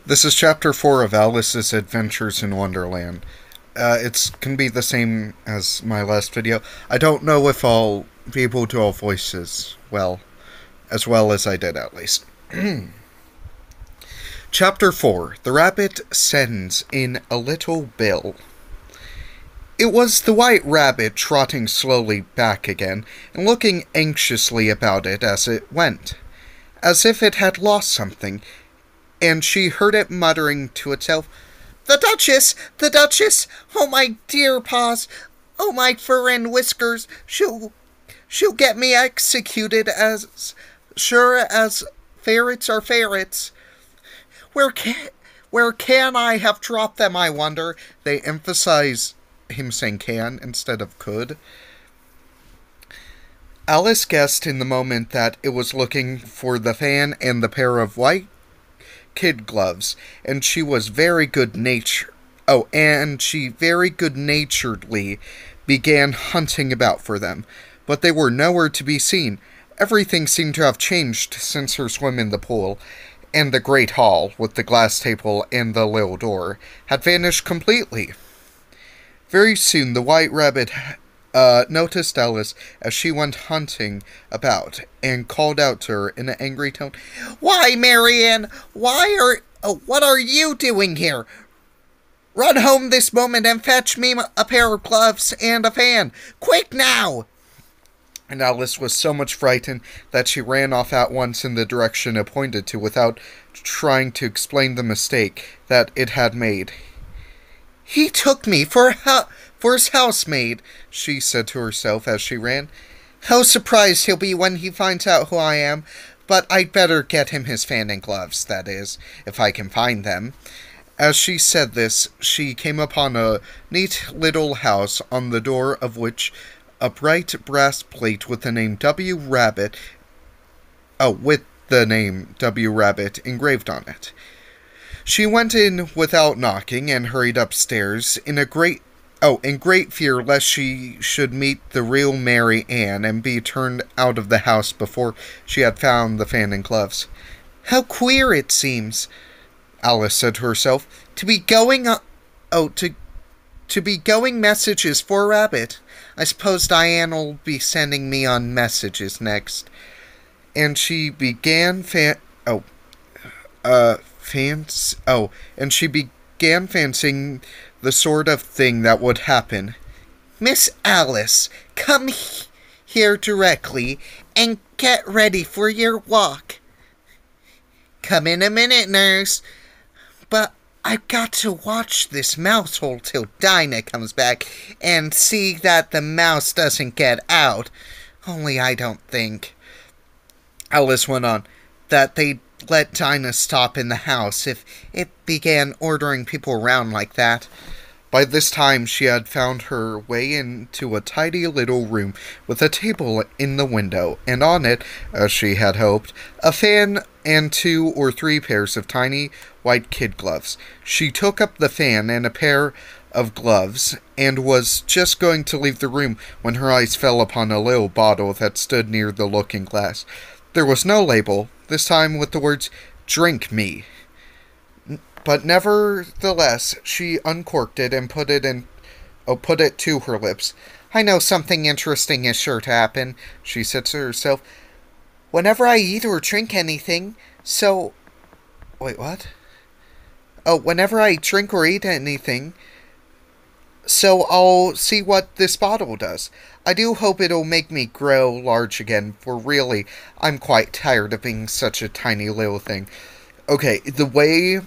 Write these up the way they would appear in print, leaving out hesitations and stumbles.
This is chapter 4 of Alice's Adventures in Wonderland. It's can be the same as my last video. I don't know if I'll be able to do all voices as well as I did at least. Chapter 4. The Rabbit Sends in a Little Bill. It was the White Rabbit trotting slowly back again, and looking anxiously about it as it went, as if it had lost something, and she heard it muttering to itself, "The Duchess! The Duchess! Oh, my dear paws! Oh, my fur and whiskers! She'll get me executed as sure as ferrets are ferrets. Where can I have dropped them, I wonder?" They emphasize him saying can instead of could. Alice guessed in the moment that it was looking for the fan and the pair of white kid gloves, and she was very good-natured. And she very good-naturedly began hunting about for them, but they were nowhere to be seen. Everything seemed to have changed since her swim in the pool, and the great hall, with the glass table and the little door, had vanished completely. Very soon the White Rabbit noticed Alice as she went hunting about, and called out to her in an angry tone, "Why, Marianne, what are you doing here? Run home this moment and fetch me a pair of gloves and a fan. Quick now!" And Alice was so much frightened that she ran off at once in the direction it pointed to without trying to explain the mistake that it had made. "He took me for his housemaid," she said to herself as she ran. "How surprised he'll be when he finds out who I am. But I'd better get him his fan and gloves, that is, if I can find them." As she said this, she came upon a neat little house, on the door of which a bright brass plate with the name W. Rabbit engraved on it. She went in without knocking and hurried upstairs in great fear lest she should meet the real Mary Ann and be turned out of the house before she had found the fan and gloves. "How queer it seems," Alice said to herself, to be going messages for Rabbit. I suppose Diane'll be sending me on messages next." And she began fancying the sort of thing that would happen. "Miss Alice, come here directly and get ready for your walk." "Come in a minute, nurse. But I've got to watch this mouse hole till Dinah comes back and see that the mouse doesn't get out. Only I don't think," Alice went on, "that they'd let Dinah stop in the house if it began ordering people around like that." By this time she had found her way into a tidy little room with a table in the window, and on it, as she had hoped, a fan and 2 or 3 pairs of tiny white kid gloves. She took up the fan and a pair of gloves, and was just going to leave the room when her eyes fell upon a little bottle that stood near the looking-glass. There was no label, this time with the words, "Drink me." But nevertheless, she uncorked it and put it to her lips. "I know something interesting is sure to happen," she said to herself, "whenever I eat or drink anything, so..." Wait, what? "Oh, whenever I drink or eat anything, so I'll see what this bottle does. I do hope it'll make me grow large again, for really, I'm quite tired of being such a tiny little thing." Okay, the way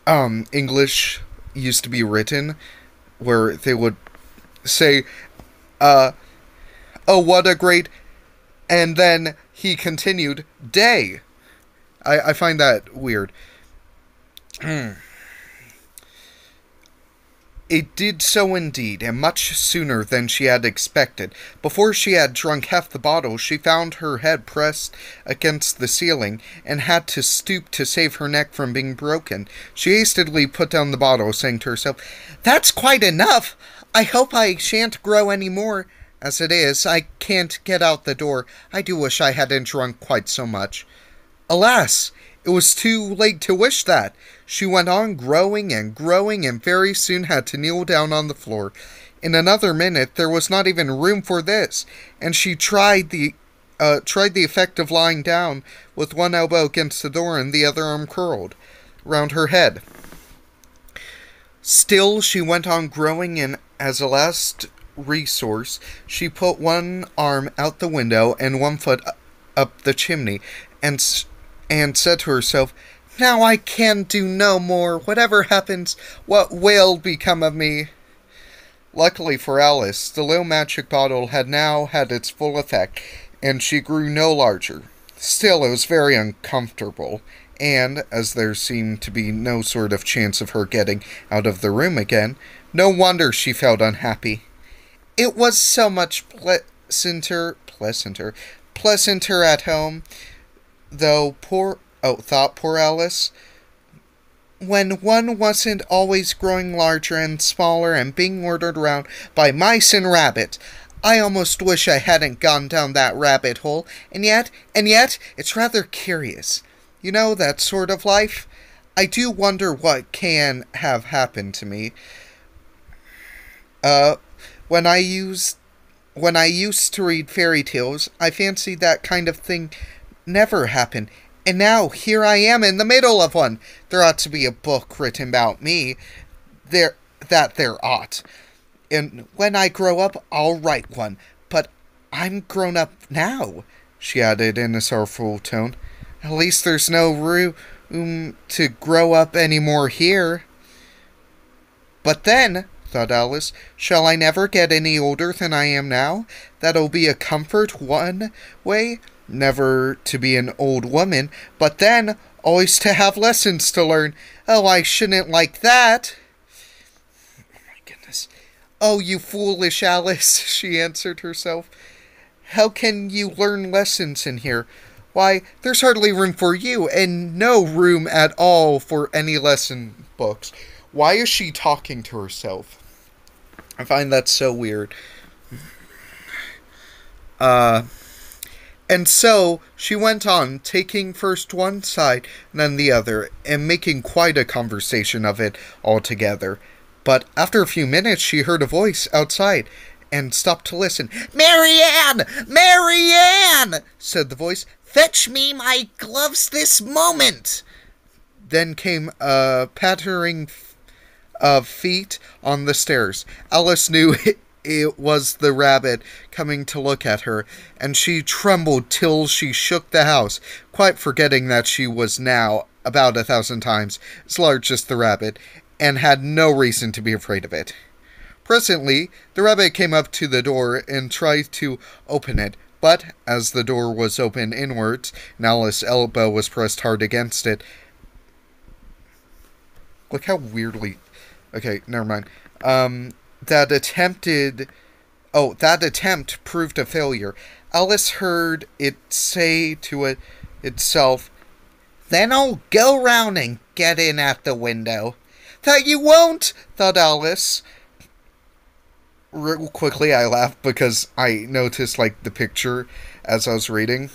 English used to be written, where they would say, "Oh, what a great," and then he continued, "day." I find that weird. It did so indeed, and much sooner than she had expected. Before she had drunk half the bottle, she found her head pressed against the ceiling, and had to stoop to save her neck from being broken. She hastily put down the bottle, saying to herself, "That's quite enough. I hope I shan't grow any more. As it is, I can't get out the door. I do wish I hadn't drunk quite so much." Alas! It was too late to wish that. She went on growing and growing and very soon had to kneel down on the floor. In another minute, there was not even room for this, and she tried the effect of lying down with one elbow against the door and the other arm curled round her head. Still, she went on growing, and as a last resource, she put one arm out the window and one foot up the chimney, and said to herself, "Now I can do no more. Whatever happens, what will become of me?" Luckily for Alice, the little magic bottle had now had its full effect, and she grew no larger. Still, it was very uncomfortable, and, as there seemed to be no sort of chance of her getting out of the room again, no wonder she felt unhappy. It was so much pleasanter at home, though thought poor Alice, when one wasn't always growing larger and smaller and being ordered around by mice and rabbits. I almost wish I hadn't gone down that rabbit hole, and yet, it's rather curious. You know, that sort of life? I do wonder what can have happened to me. When I used to read fairy tales, I fancied that kind of thing never happened. And now, here I am in the middle of one. There ought to be a book written about me. There ought. And when I grow up, I'll write one. But I'm grown up now, she added in a sorrowful tone. At least there's no room to grow up any more here. But then, thought Alice, shall I never get any older than I am now? That'll be a comfort one way. Never to be an old woman, but then always to have lessons to learn. Oh, I shouldn't like that. Oh, my goodness. Oh, you foolish Alice, she answered herself. How can you learn lessons in here? Why, there's hardly room for you, and no room at all for any lesson books. Why is she talking to herself? I find that so weird. And so she went on, taking first one side and then the other, and making quite a conversation of it altogether. But after a few minutes she heard a voice outside, and stopped to listen. "Marianne! Marianne!" said the voice. "Fetch me my gloves this moment!" Then came a pattering of feet on the stairs. Alice knew it was the rabbit coming to look at her, and she trembled till she shook the house, quite forgetting that she was now about 1,000 times as large as the rabbit, and had no reason to be afraid of it. Presently, the rabbit came up to the door and tried to open it, but as the door was open inwards, and Alice's elbow was pressed hard against it... Look how weirdly... Okay, never mind. That attempt proved a failure. Alice heard it say to itself, "Then I'll go round and get in at the window." "That you won't," thought Alice. Real quickly, I laughed because I noticed, the picture as I was reading.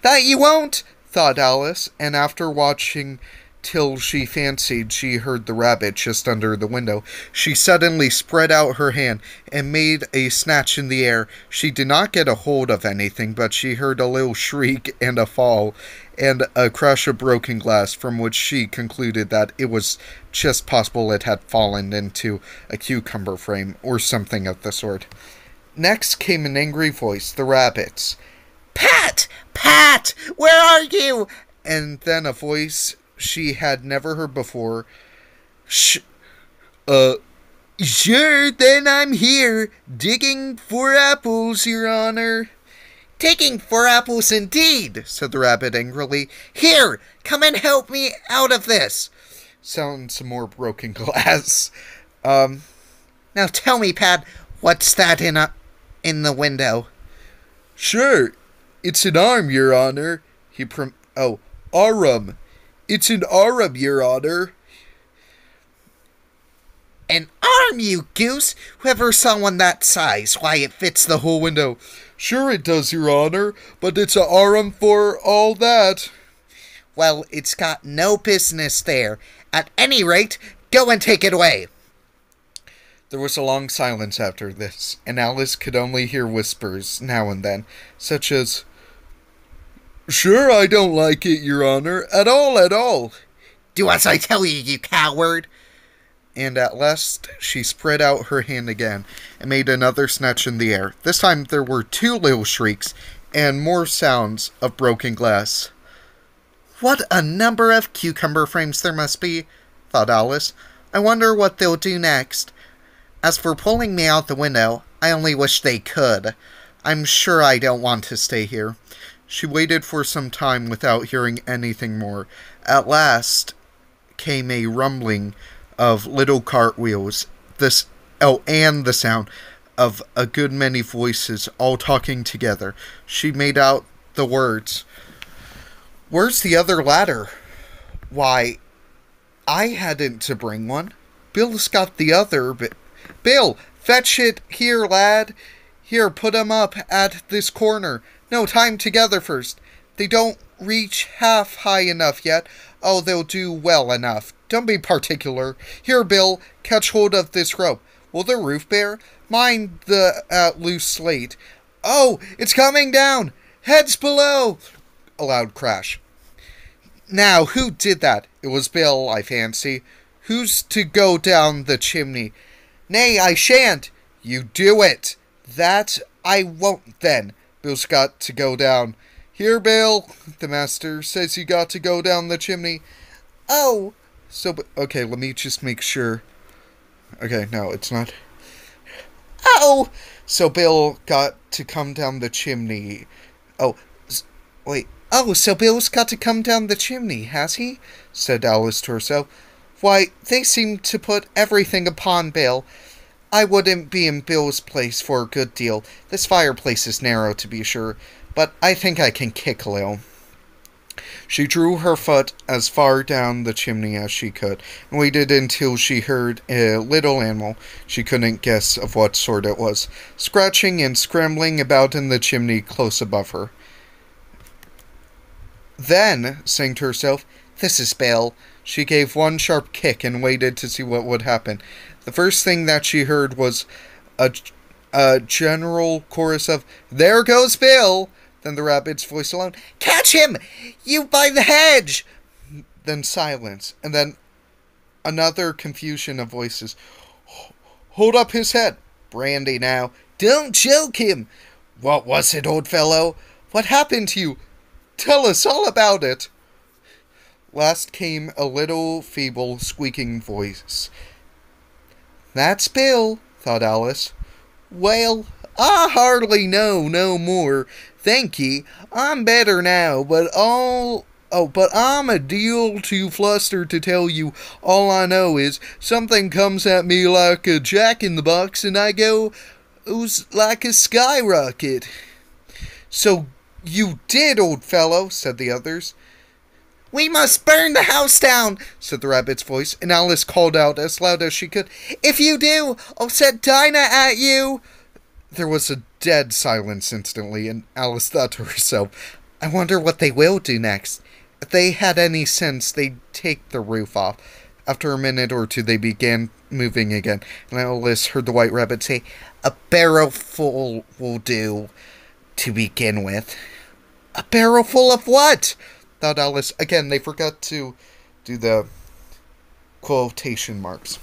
"That you won't," thought Alice, and after watching till she fancied she heard the rabbit just under the window, she suddenly spread out her hand and made a snatch in the air. She did not get a hold of anything, but she heard a little shriek and a fall, and a crash of broken glass, from which she concluded that it was just possible it had fallen into a cucumber frame, or something of the sort. Next came an angry voice, the rabbit's. "Pat! Pat! Where are you?" And then a voice she had never heard before. Sure, then I'm here, digging for apples, Your Honor." "Digging for apples indeed," said the rabbit angrily. "Here, come and help me out of this." Sound some more broken glass. Now tell me, Pat, what's that in the window? "Sure, it's an arm, Your Honor." Arm. "It's an arm, Your Honor." "An arm, you goose! Whoever saw one that size? Why, it fits the whole window." "Sure it does, Your Honor, but it's an arm for all that." Well, it's got no business there. At any rate, go and take it away. There was a long silence after this, and Alice could only hear whispers now and then, such as, "Sure, I don't like it, Your Honor, at all. Do as I tell you, you coward." And at last she spread out her hand again and made another snatch in the air. This time there were 2 little shrieks and more sounds of broken glass. "What a number of cucumber frames there must be," thought Alice. "I wonder what they'll do next. As for pulling me out the window, I only wish they could. I'm sure I don't want to stay here." She waited for some time without hearing anything more. At last came a rumbling of little cartwheels, and the sound of a good many voices all talking together. She made out the words, "Where's the other ladder? Why, I hadn't to bring one. Bill's got the other, but Bill, fetch it here, lad. Here, put 'em up at this corner. No, tie 'em together first. They don't reach half high enough yet. Oh, they'll do well enough. Don't be particular. Here, Bill, catch hold of this rope. Will the roof bear? Mind the loose slate. Oh, it's coming down! Heads below!" A loud crash. "Now, who did that? It was Bill, I fancy. Who's to go down the chimney?" "Nay, I shan't." "You do it." "That I won't, then. Bill's got to go down." "Here, Bill, the master says you got to go down the chimney." "Oh." Okay, let me just make sure. Okay, no, it's not. "Oh." So Bill got to come down the chimney. Wait. "Oh, so Bill's got to come down the chimney, has he?" said Alice to herself. "Why, they seem to put everything upon Bill. I wouldn't be in Bill's place for a good deal. This fireplace is narrow, to be sure, but I think I can kick a little." She drew her foot as far down the chimney as she could, and waited until she heard a little animal, she couldn't guess of what sort it was, scratching and scrambling about in the chimney close above her. Then, saying to herself, "This is Bill," she gave one sharp kick and waited to see what would happen. The first thing that she heard was a general chorus of, "There goes Bill!" Then the rabbit's voice alone, "Catch him! You by the hedge!" Then silence, and then another confusion of voices. "Hold up his head!" "Brandy now!" "Don't choke him!" "What was it, old fellow?" "What happened to you? Tell us all about it." Last came a little feeble squeaking voice. "That's Bill," thought Alice. "Well, I hardly know no more. Thank ye, I'm better now, but I'm a deal too flustered to tell you. All I know is something comes at me like a jack-in-the-box, and I goes like a skyrocket." "So you did, old fellow," said the others. "We must burn the house down," said the rabbit's voice, and Alice called out as loud as she could, "If you do, I'll set Dinah at you." There was a dead silence instantly, and Alice thought to herself, "I wonder what they will do next. If they had any sense, they'd take the roof off." After a minute or two, they began moving again, and Alice heard the white rabbit say, "A barrel full will do, to begin with." "A barrel full of what?" thought Alice. Again, they forgot to do the quotation marks.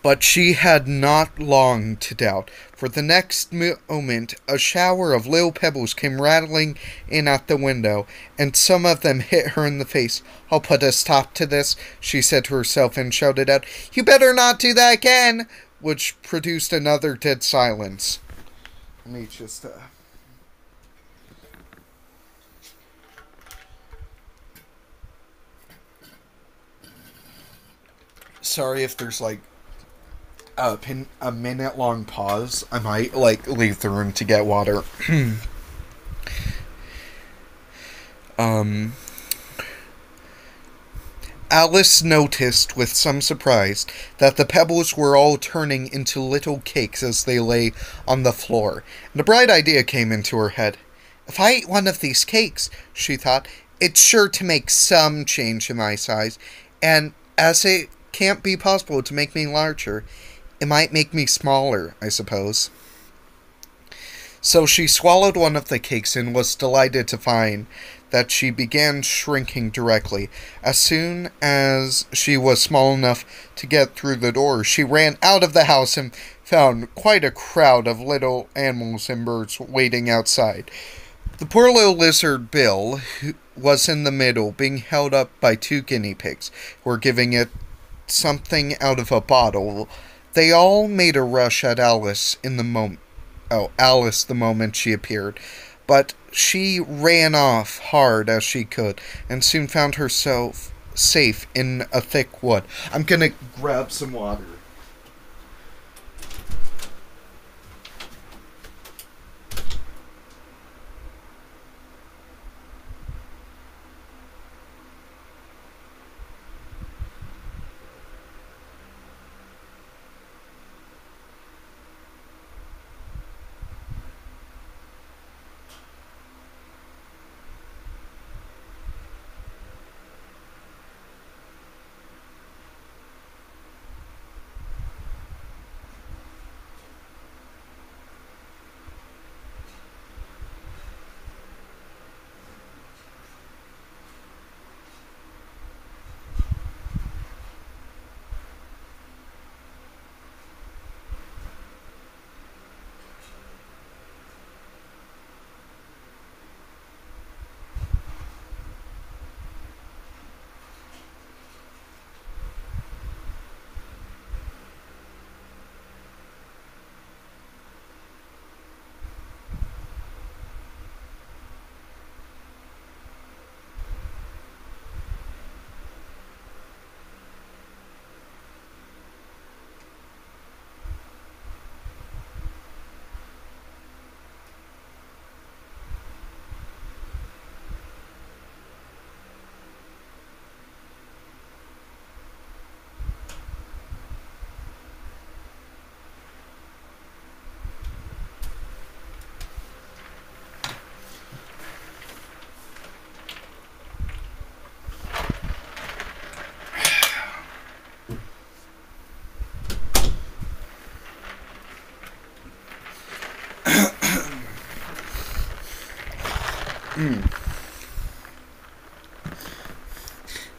But she had not long to doubt, for the next moment a shower of little pebbles came rattling in at the window, and some of them hit her in the face. "I'll put a stop to this," she said to herself, and shouted out, "You better not do that again," which produced another dead silence. Let me just... Sorry if there's, like, a minute-long pause. I might, leave the room to get water. Alice noticed with some surprise that the pebbles were all turning into little cakes as they lay on the floor, and a bright idea came into her head. "If I eat one of these cakes," she thought, It's sure to make some change in my size, and as it can't be possible to make me larger, it might make me smaller, I suppose. So she swallowed one of the cakes and was delighted to find that she began shrinking directly. As soon as she was small enough to get through the door, she ran out of the house and found quite a crowd of little animals and birds waiting outside. The poor little lizard Bill was in the middle, being held up by two guinea pigs, who were giving it something out of a bottle. They all made a rush at Alice Alice the moment she appeared, but she ran off hard as she could, and soon found herself safe in a thick wood. I'm gonna grab some water.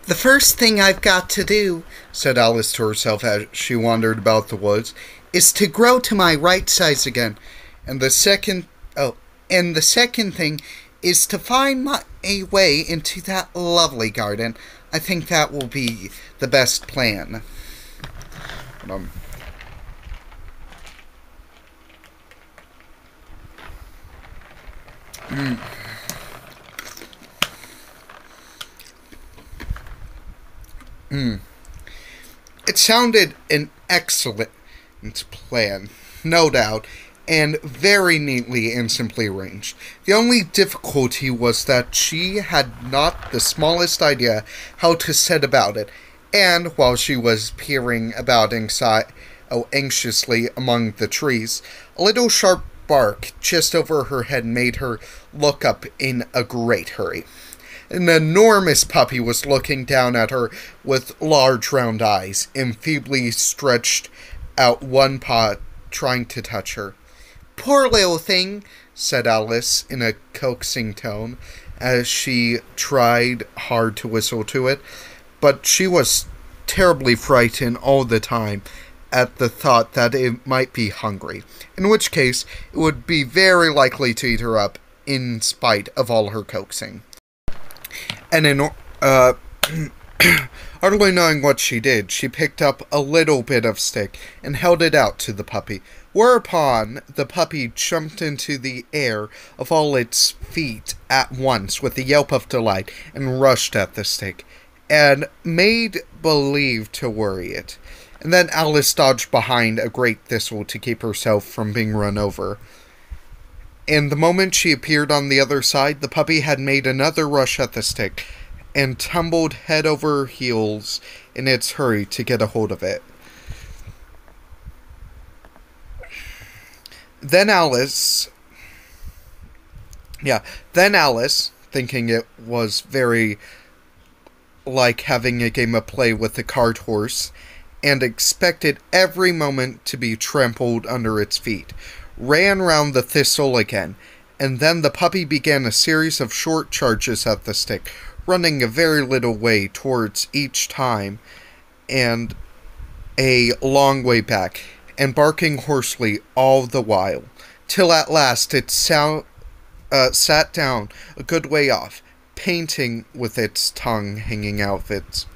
The first thing I've got to do, said Alice to herself as she wandered about the woods, is to grow to my right size again. And the second thing is to find a way into that lovely garden. I think that will be the best plan. It sounded an excellent plan, no doubt, and very neatly and simply arranged. The only difficulty was that she had not the smallest idea how to set about it, and while she was peering about anxiously among the trees, a little sharp bark just over her head made her look up in a great hurry. An enormous puppy was looking down at her with large round eyes, and feebly stretched out one paw, trying to touch her. "Poor little thing," said Alice in a coaxing tone, as she tried hard to whistle to it, but she was terribly frightened all the time at the thought that it might be hungry, in which case it would be very likely to eat her up in spite of all her coaxing. And hardly knowing what she did, she picked up a little bit of stick and held it out to the puppy, whereupon the puppy jumped into the air of all its feet at once with a yelp of delight and rushed at the stick, and made believe to worry it. And then Alice dodged behind a great thistle to keep herself from being run over. And the moment she appeared on the other side, the puppy had made another rush at the stick, and tumbled head over heels in its hurry to get a hold of it. Then Alice, thinking it was very like having a game of play with the cart horse, and expected every moment to be trampled under its feet, ran round the thistle again, and then the puppy began a series of short charges at the stick, running a very little way towards each time, and a long way back, and barking hoarsely all the while, till at last it sat down a good way off, panting with its tongue hanging out of its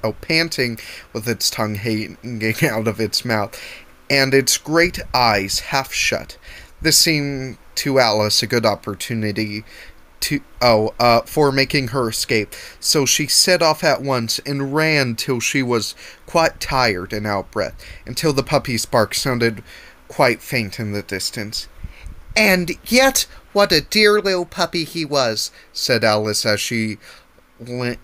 mouth, and its great eyes half shut. This seemed to Alice a good opportunity for making her escape, so she set off at once and ran till she was quite tired and out of breath, until the puppy's bark sounded quite faint in the distance. "And yet, what a dear little puppy he was," said Alice as she leant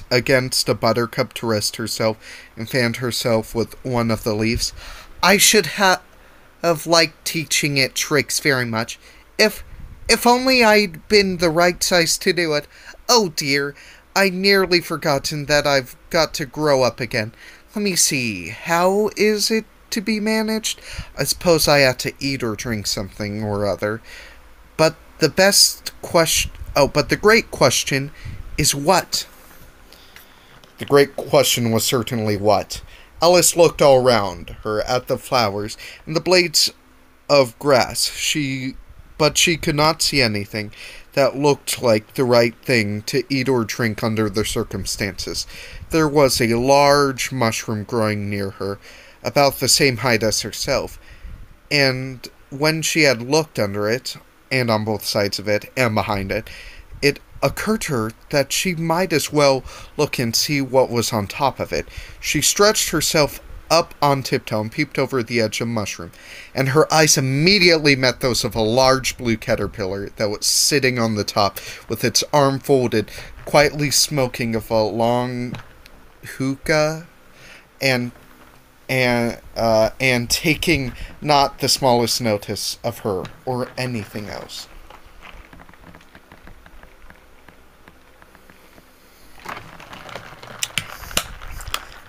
against a buttercup to rest herself and fanned herself with one of the leaves. "I should have liked teaching it tricks very much. If only I'd been the right size to do it. Oh dear, I'd nearly forgotten that I've got to grow up again. Let me see, how is it to be managed? I suppose I ought to eat or drink something or other. But the great question is what?" The great question was certainly what. Alice looked all round her at the flowers and the blades of grass, but she could not see anything that looked like the right thing to eat or drink under the circumstances. There was a large mushroom growing near her, about the same height as herself, and when she had looked under it, and on both sides of it, and behind it, it occurred to her that she might as well look and see what was on top of it. She stretched herself up on tiptoe and peeped over the edge of the mushroom, and her eyes immediately met those of a large blue caterpillar that was sitting on the top, with its arm folded, quietly smoking of a long hookah, and taking not the smallest notice of her or anything else.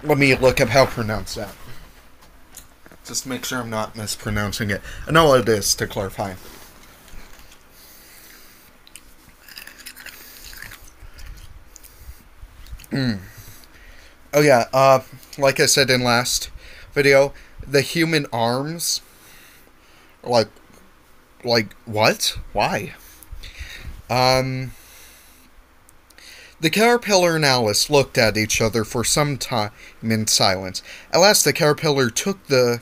Let me look up how to pronounce that. Just make sure I'm not mispronouncing it. I know what it is, to clarify. Oh yeah, like I said in last video, the human arms, like what? Why? The caterpillar and Alice looked at each other for some time in silence. At last the caterpillar took the...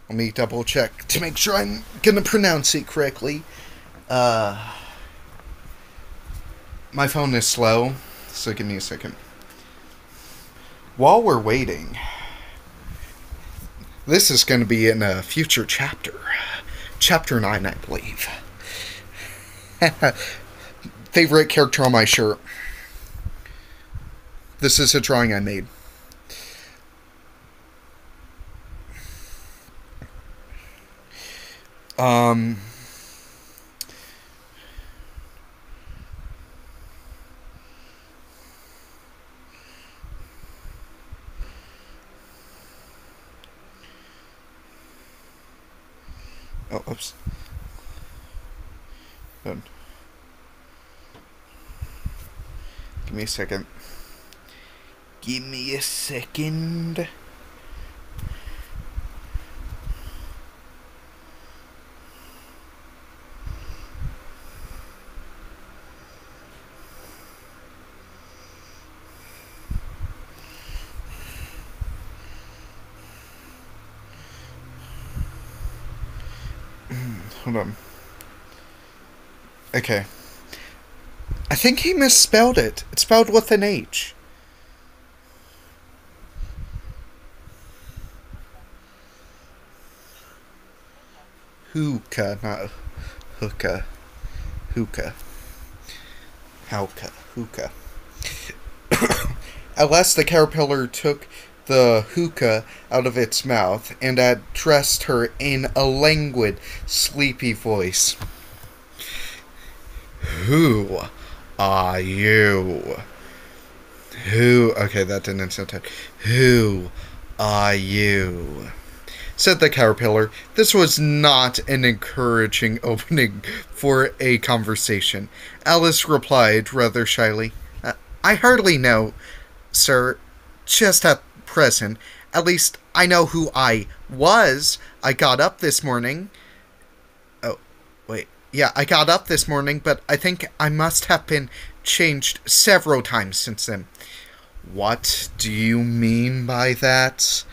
Let me double check to make sure I'm gonna pronounce it correctly. My phone is slow, so give me a second. While we're waiting... This is going to be in a future chapter. Chapter 9, I believe. Favorite character on my shirt. This is a drawing I made. Oh, oops. Done. Give me a second. Give me a second. Hold on. Okay. I think he misspelled it. It's spelled with an H. Hookah, not hookah. Hookah. Hookah. At last the caterpillar took the hookah out of its mouth and addressed her in a languid, sleepy voice. Who are you? Who? Okay, that didn't sound tight. Who are you? Said the caterpillar. This was not an encouraging opening for a conversation. Alice replied rather shyly, I hardly know, sir, just at present. At least I know who I was. I got up this morning. Oh, wait. Yeah, I got up this morning, but I think I must have been changed several times since then. What do you mean by that?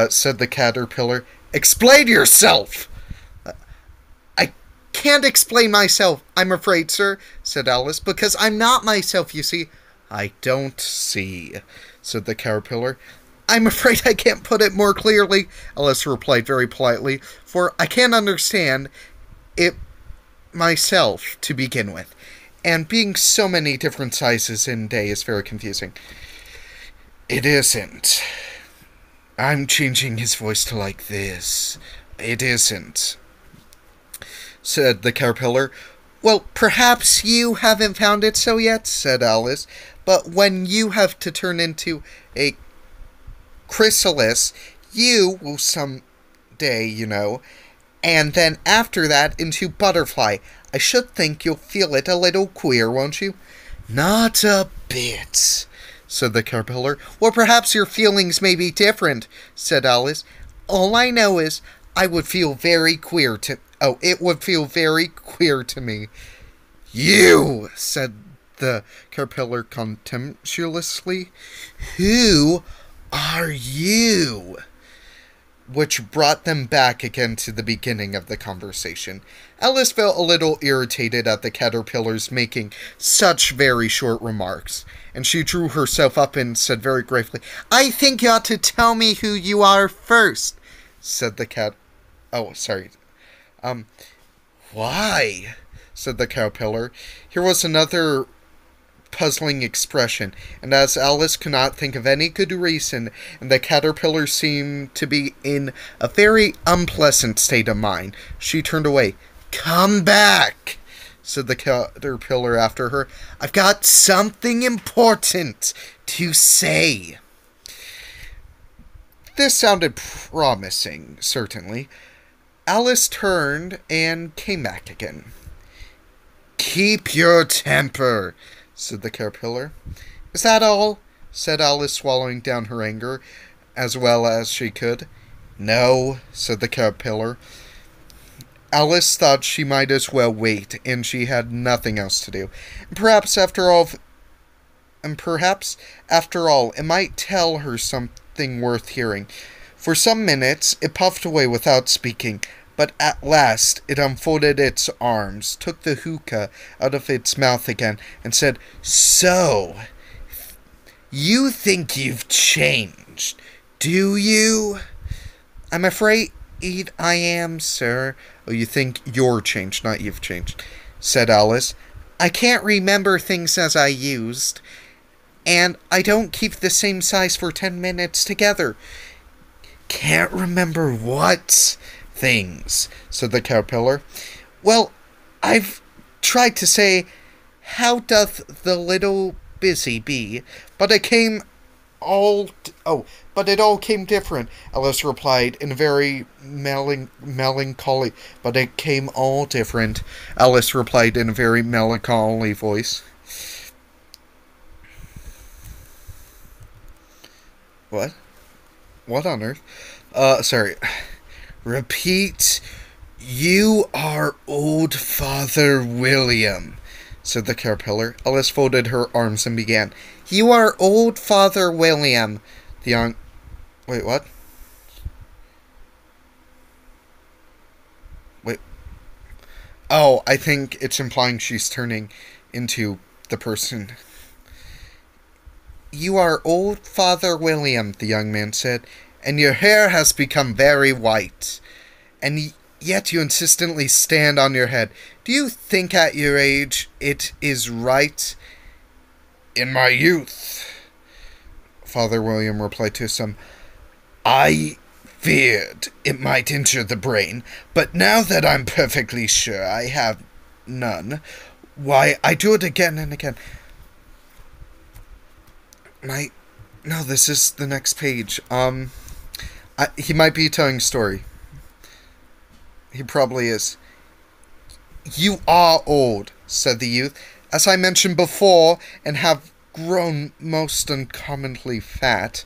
Said the caterpillar. Explain yourself! I can't explain myself, I'm afraid, sir, said Alice, because I'm not myself, you see. I don't see, said the caterpillar. I'm afraid I can't put it more clearly, Alice replied very politely, for I can't understand it myself to begin with, and being so many different sizes in a day is very confusing. It isn't. I'm changing his voice to like this. It isn't, said the caterpillar. Well, perhaps you haven't found it so yet, said Alice, but when you have to turn into a chrysalis, you will someday, you know, and then after that into butterfly. I should think you'll feel it a little queer, won't you? Not a bit, said the caterpillar. Well, perhaps your feelings may be different, said Alice. All I know is I would feel very queer to... Oh, it would feel very queer to me. You, said the caterpillar contemptuously. Who are you? Which brought them back again to the beginning of the conversation. Alice felt a little irritated at the caterpillars making such very short remarks, and she drew herself up and said very gravely, I think you ought to tell me who you are first, said the cat... Oh, sorry. Why? Said the caterpillar. Here was another puzzling expression, and as Alice could not think of any good reason, and the caterpillar seemed to be in a very unpleasant state of mind, she turned away. Come back, said the caterpillar after her. I've got something important to say. This sounded promising, certainly. Alice turned and came back again. Keep your temper, said the caterpillar. Is that all? Said Alice, swallowing down her anger as well as she could. No, said the caterpillar. Alice thought she might as well wait, and she had nothing else to do. Perhaps after all, it might tell her something worth hearing. For some minutes, it puffed away without speaking, but at last it unfolded its arms, took the hookah out of its mouth again, and said, So, you think you've changed, do you? I'm afraid I am, sir. Oh, you think you're changed, not you've changed, said Alice. I can't remember things as I used, and I don't keep the same size for 10 minutes together. Can't remember what things, said the caterpillar. Well, I've tried to say, how doth the little busy bee, but it all came different, Alice replied in a very melancholy, but it came all different, Alice replied in a very melancholy voice. What? What on earth? Sorry. Repeat, you are old Father William, said the caterpillar. Alice folded her arms and began. You are old Father William, the young... Wait, what? Wait. Oh, I think it's implying she's turning into the person. You are old Father William, the young man said, and your hair has become very white, and yet you insistently stand on your head. Do you think at your age it is right? In my youth, Father William replied to some, I feared it might injure the brain, but now that I'm perfectly sure I have none. Why, I do it again and again. No, this is the next page. He might be telling a story. He probably is. You are old, said the youth, as I mentioned before, and have grown most uncommonly fat.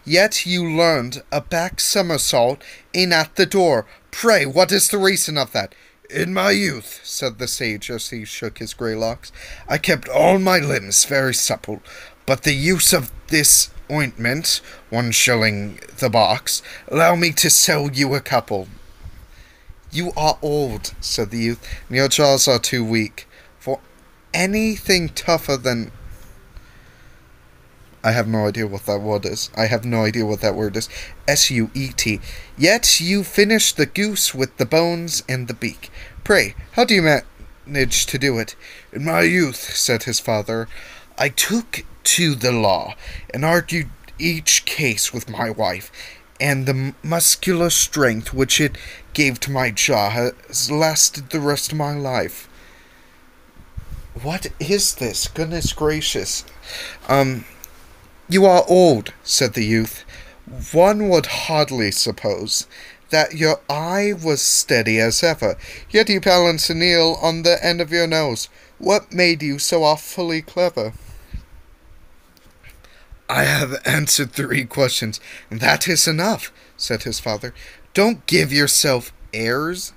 Yet you learned a back somersault in at the door. Pray, what is the reason of that? In my youth, said the sage as he shook his grey locks, I kept all my limbs very supple, but the use of this ointment, 1 shilling the box, allow me to sell you a couple. You are old, said the youth, and your jaws are too weak for anything tougher than... I have no idea what that word is. S-U-E-T. Yet you finished the goose with the bones and the beak. Pray, how do you manage to do it? In my youth, said his father, I took to the law and argued each case with my wife, and the muscular strength which it gave to my jaw has lasted the rest of my life. What is this? Goodness gracious. You are old, said the youth. One would hardly suppose that your eye was steady as ever, yet you balance a nail on the end of your nose. What made you so awfully clever? I have answered 3 questions, and that is enough, said his father. Don't give yourself airs.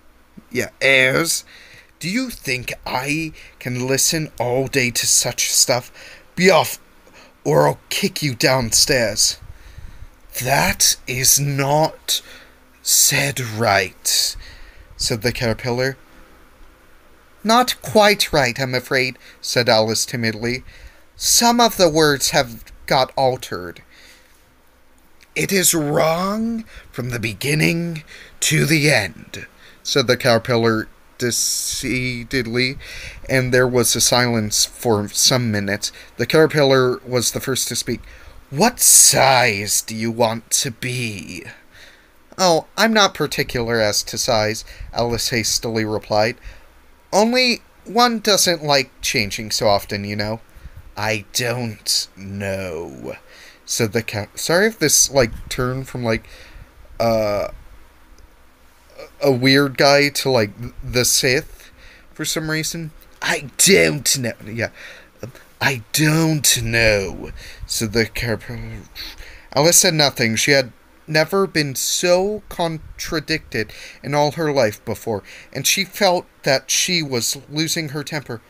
Yeah, airs. Do you think I can listen all day to such stuff? Be off, or I'll kick you downstairs. That is not said right, said the caterpillar. Not quite right, I'm afraid, said Alice timidly. Some of the words have got altered. It is wrong from the beginning to the end, said the caterpillar decidedly, and there was a silence for some minutes. The caterpillar was the first to speak. What size do you want to be? Oh, I'm not particular as to size, Alice hastily replied. Only one doesn't like changing so often, you know. I don't know, said the cat. Sorry if this, turned from, a weird guy to, the Sith for some reason. I don't know. Yeah. I don't know, said the caterpillar. Alice said nothing. She had never been so contradicted in all her life before, and she felt that she was losing her temper.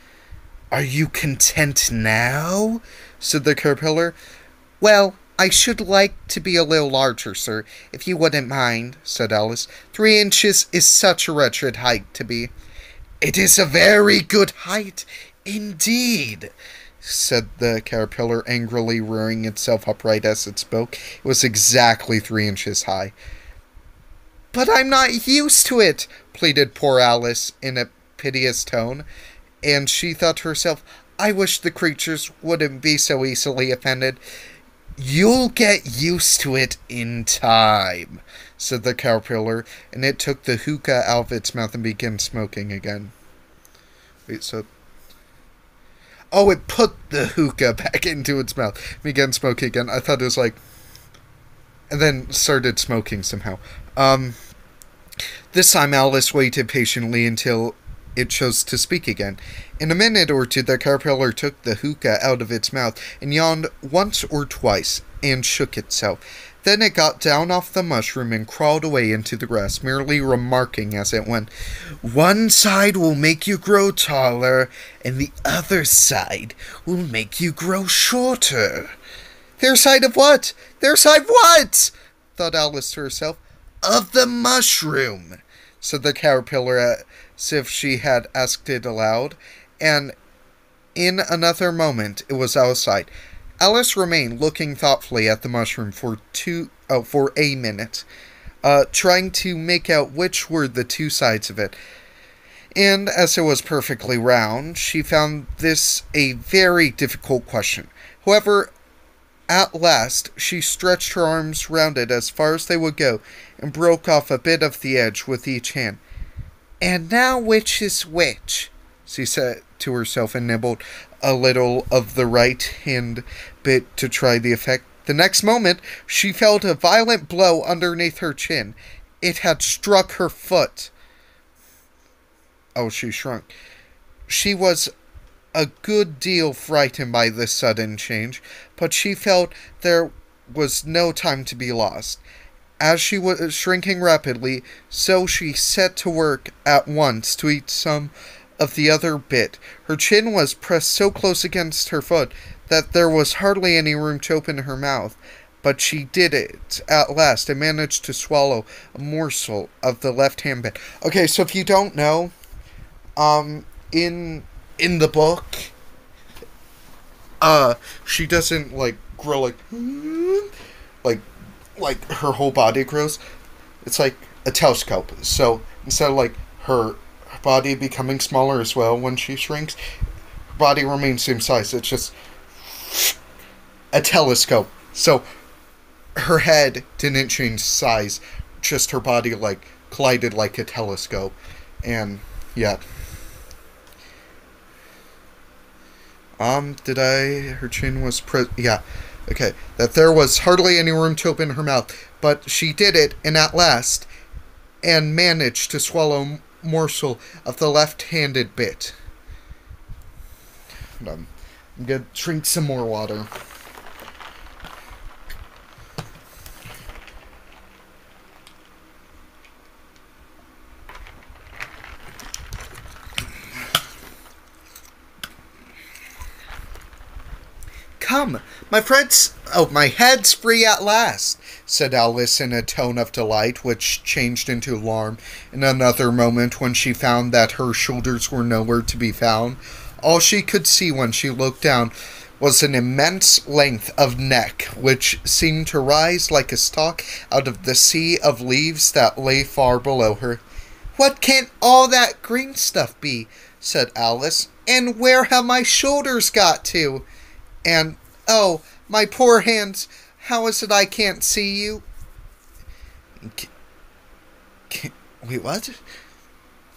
Are you content now? Said the caterpillar. Well, I should like to be a little larger, sir, if you wouldn't mind, said Alice. 3 inches is such a wretched height to be. It is a very good height, indeed, said the caterpillar, angrily rearing itself upright as it spoke. It was exactly 3 inches high. But I'm not used to it, pleaded poor Alice in a piteous tone, and she thought to herself, I wish the creatures wouldn't be so easily offended. You'll get used to it in time, said the caterpillar, and it took the hookah out of its mouth and began smoking again. Wait, so... Oh, it put the hookah back into its mouth. Began smoking again. I thought it was and then started smoking somehow. This time Alice waited patiently until it chose to speak again. In a minute or two, the caterpillar took the hookah out of its mouth and yawned once or twice and shook itself. Then it got down off the mushroom and crawled away into the grass, merely remarking as it went, One side will make you grow taller, and the other side will make you grow shorter. Their side of what? Their side what? Thought Alice to herself. Of the mushroom, said the caterpillar as if she had asked it aloud, and in another moment it was outside. Alice remained looking thoughtfully at the mushroom for a minute, trying to make out which were the 2 sides of it. And as it was perfectly round, she found this a very difficult question. However, at last she stretched her arms round it as far as they would go, and broke off a bit of the edge with each hand. And now which is which? She said to herself and nibbled a little of the right hand bit to try the effect. The next moment, she felt a violent blow underneath her chin. It had struck her foot. Oh, she shrunk. She was a good deal frightened by this sudden change, but she felt there was no time to be lost. As she was shrinking rapidly, so she set to work at once to eat some of the other bit. Her chin was pressed so close against her foot that there was hardly any room to open her mouth, but she did it at last and managed to swallow a morsel of the left-hand bit. Okay, so if you don't know, in the book, she doesn't, like, grow, like her whole body grows. It's like a telescope. So, instead of, like, her body becoming smaller as well when she shrinks, her body remains the same size. It's just a telescope. So, her head didn't change size, just her body, like, collided like a telescope. And, yeah. Her chin was yeah, okay, that there was hardly any room to open her mouth, but she did it, and at last, and managed to swallow a morsel of the left-handed bit. I'm gonna drink some more water. Come, my friends. Oh, my head's free at last, said Alice in a tone of delight, which changed into alarm in another moment when she found that her shoulders were nowhere to be found. All she could see when she looked down was an immense length of neck, which seemed to rise like a stalk out of the sea of leaves that lay far below her. What can all that green stuff be? Said Alice. And where have my shoulders got to? And, oh, my poor hands, how is it I can't see you? Wait, what?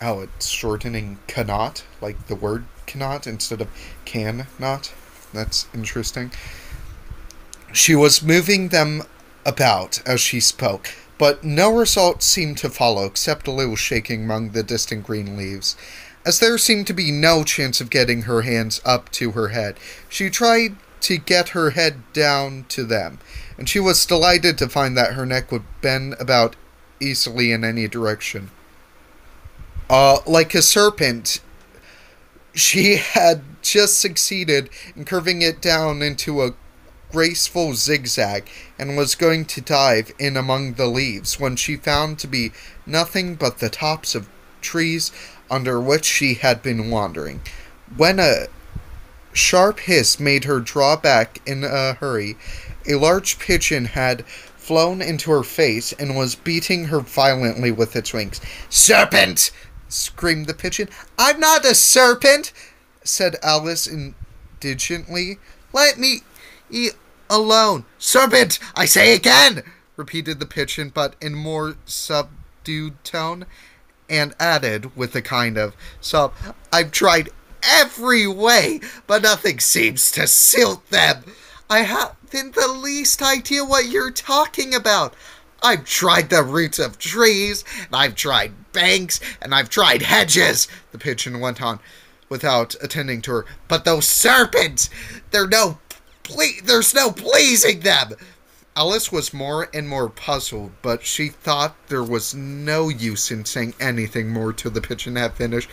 Oh, it's shortening cannot, like the word cannot, instead of can not. That's interesting. She was moving them about as she spoke, but no result seemed to follow, except a little shaking among the distant green leaves. As there seemed to be no chance of getting her hands up to her head, she tried to get her head down to them, and she was delighted to find that her neck would bend about easily in any direction. Like a serpent, she had just succeeded in curving it down into a graceful zigzag, and was going to dive in among the leaves, when she found to be nothing but the tops of trees under which she had been wandering, when a sharp hiss made her draw back in a hurry. A large pigeon had flown into her face and was beating her violently with its wings. "Serpent!" screamed the pigeon. "I'm not a serpent," said Alice indignantly. "Let me alone." "Serpent, I say again," repeated the pigeon, but in more subdued tone, and added, with a kind of sob, "I've tried every way, but nothing seems to suit them. I haven't the least idea what you're talking about. I've tried the roots of trees, and I've tried banks, and I've tried hedges," the pigeon went on, without attending to her. "But those serpents, there's no pleasing them." Alice was more and more puzzled, but she thought there was no use in saying anything more till the pigeon had finished.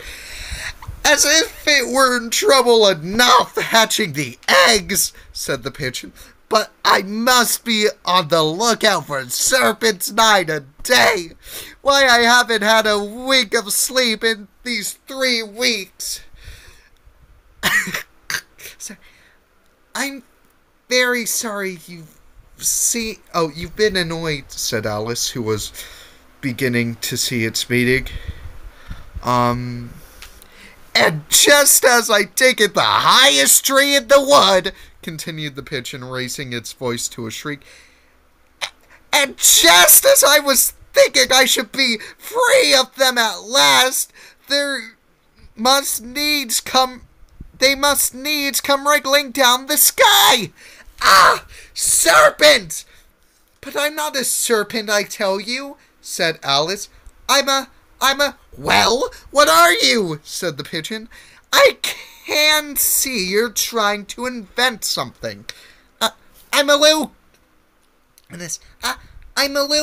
"As if it weren't trouble enough hatching the eggs," said the pigeon, "but I must be on the lookout for serpents night and day. Why, I haven't had a wink of sleep in these 3 weeks. Sorry. I'm very sorry you've been annoyed," said Alice, who was beginning to see its meaning. "And just as I take it the highest tree in the wood," continued the pigeon, raising its voice to a shriek, "and just as I was thinking I should be free of them at last. Must needs come they must needs come wriggling down the sky. Ah! Serpent! But I'm not a serpent, I tell you, said Alice. I'm a... Well, what are you? Said the pigeon. I can see you're trying to invent something. I'm a little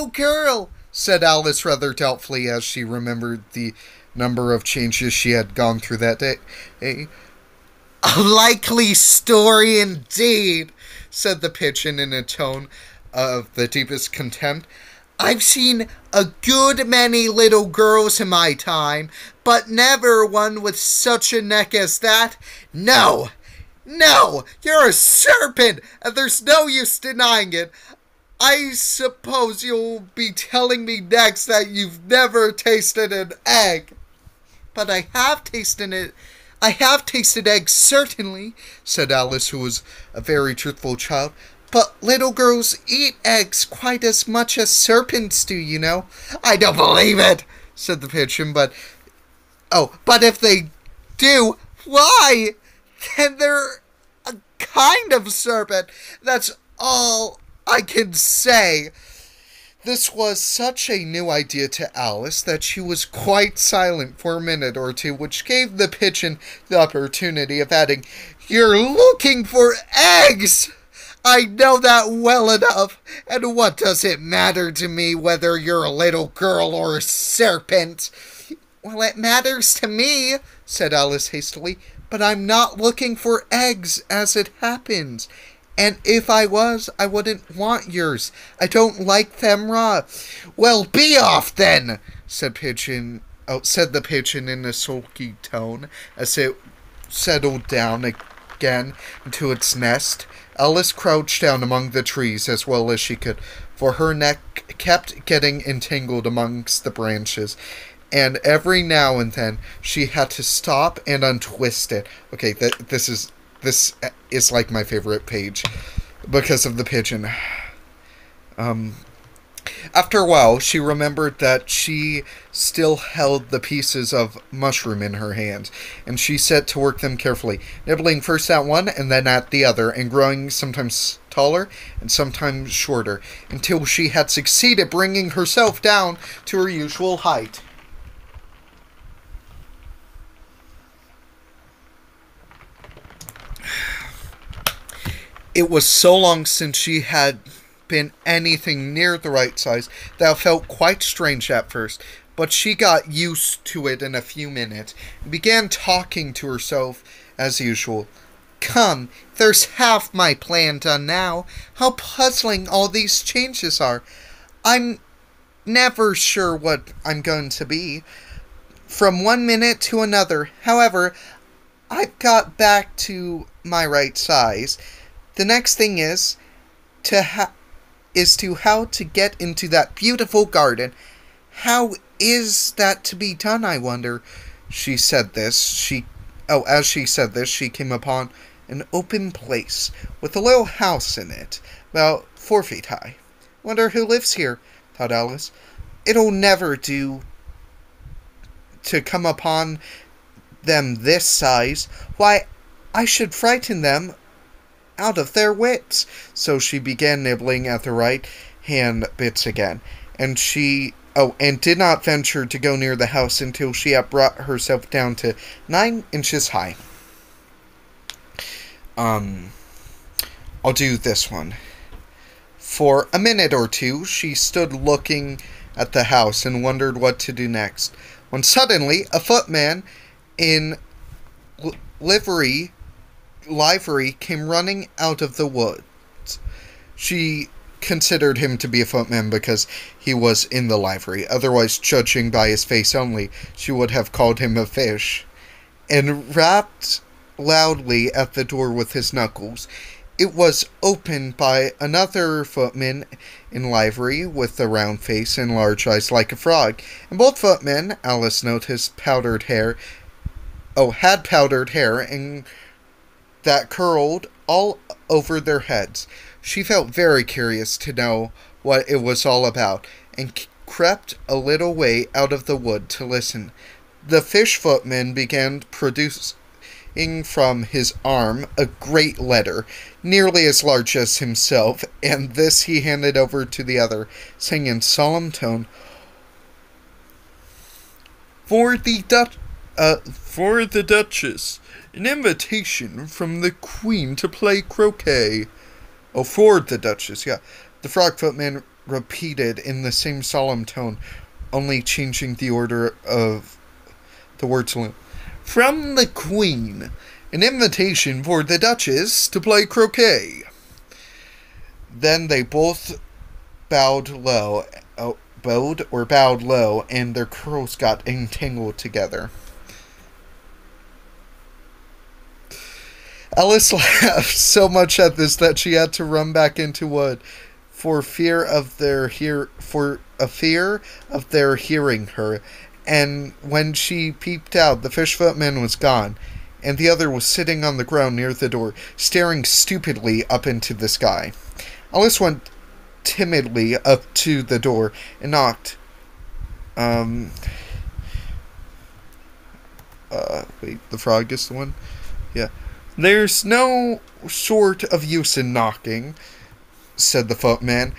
girl, said Alice rather doubtfully as she remembered the number of changes she had gone through that day. A likely story indeed, said the pigeon in a tone of the deepest contempt. I've seen a good many little girls in my time, but never one with such a neck as that. No, you're a serpent, and there's no use denying it. I suppose you'll be telling me next that you've never tasted an egg. But I have tasted it. I have tasted eggs, certainly, said Alice, who was a very truthful child. But little girls eat eggs quite as much as serpents do, you know. I don't believe it, said the pigeon, but if they do, why? Then they're a kind of serpent. That's all I can say. This was such a new idea to Alice that she was quite silent for a minute or two, which gave the pigeon the opportunity of adding, You're looking for eggs! I know that well enough, and what does it matter to me whether you're a little girl or a serpent? Well, it matters to me, said Alice hastily, but I'm not looking for eggs as it happens. And if I was, I wouldn't want yours. I don't like them raw. Well, be off then, said the pigeon in a sulky tone as it settled down again into its nest. Alice crouched down among the trees as well as she could, for her neck kept getting entangled amongst the branches, and every now and then she had to stop and untwist it. Okay, this is like my favorite page because of the pigeon. After a while, she remembered that she still held the pieces of mushroom in her hands, and she set to work them carefully, nibbling first at one and then at the other, and growing sometimes taller and sometimes shorter, until she had succeeded bringing herself down to her usual height. It was so long since she had been anything near the right size that it felt quite strange at first, but she got used to it in a few minutes and began talking to herself as usual. Come, there's half my plan done now. How puzzling all these changes are. I'm never sure what I'm going to be from one minute to another. However, I've got back to my right size. The next thing is how to get into that beautiful garden. How is that to be done, I wonder? As she said this, she came upon an open place with a little house in it, about 4 feet high. Wonder who lives here, thought Alice. It'll never do to come upon them this size. Why, I should frighten them out of their wits. So she began nibbling at the right hand bits again, and did not venture to go near the house until she had brought herself down to 9 inches high. I'll do this one. For a minute or two, she stood looking at the house and wondered what to do next, when suddenly a footman in livery came running out of the woods. She considered him to be a footman because he was in the livery. Otherwise, judging by his face only, she would have called him a fish, and rapped loudly at the door with his knuckles. It was opened by another footman in livery with a round face and large eyes like a frog, and both footmen, Alice noticed, had powdered hair and that curled all over their heads. She felt very curious to know what it was all about, and crept a little way out of the wood to listen. The fish footman began producing from his arm a great letter, nearly as large as himself, and this he handed over to the other, saying in solemn tone, For the Duchess, an invitation from the Queen to play croquet. Oh, for the Duchess, yeah. The frog footman repeated in the same solemn tone, only changing the order of the words. From the Queen, an invitation for the Duchess to play croquet. Then they both bowed low, and their curls got entangled together. Alice laughed so much at this that she had to run back into wood for fear of their hearing her. And when she peeped out, the fish footman was gone, and the other was sitting on the ground near the door, staring stupidly up into the sky. Alice went timidly up to the door and knocked. Wait, the frog is the one? Yeah. There's no sort of use in knocking, said the footman.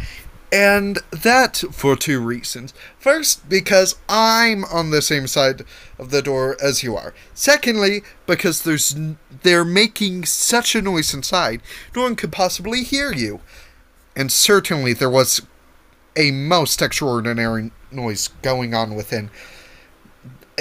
And that for two reasons. First, because I'm on the same side of the door as you are. Secondly, because they're making such a noise inside, no one could possibly hear you. And certainly there was a most extraordinary noise going on within.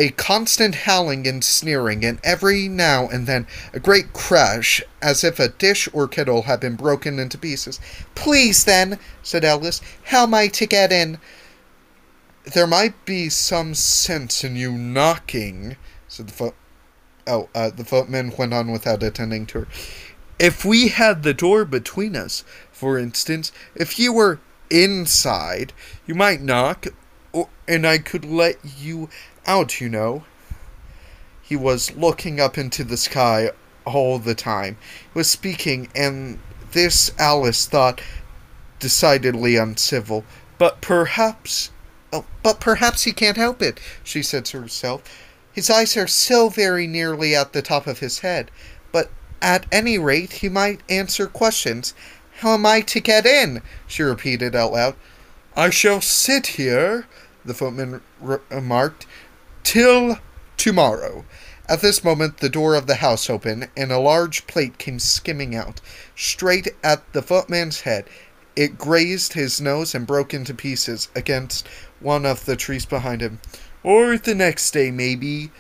A constant howling and sneering, and every now and then a great crash, as if a dish or kettle had been broken into pieces. Please, then, said Alice, how am I to get in? There might be some sense in you knocking, said the footman went on without attending to her. If we had the door between us, for instance, if you were inside, you might knock, and I could let you out, you know. He was looking up into the sky all the time. He was speaking, and this Alice thought decidedly uncivil. But perhaps he can't help it, she said to herself. His eyes are so very nearly at the top of his head. But at any rate, he might answer questions. How am I to get in? She repeated out loud. I shall sit here, the footman remarked, till tomorrow. At this moment the door of the house opened, and a large plate came skimming out, straight at the footman's head. It grazed his nose and broke into pieces against one of the trees behind him. Or the next day, maybe,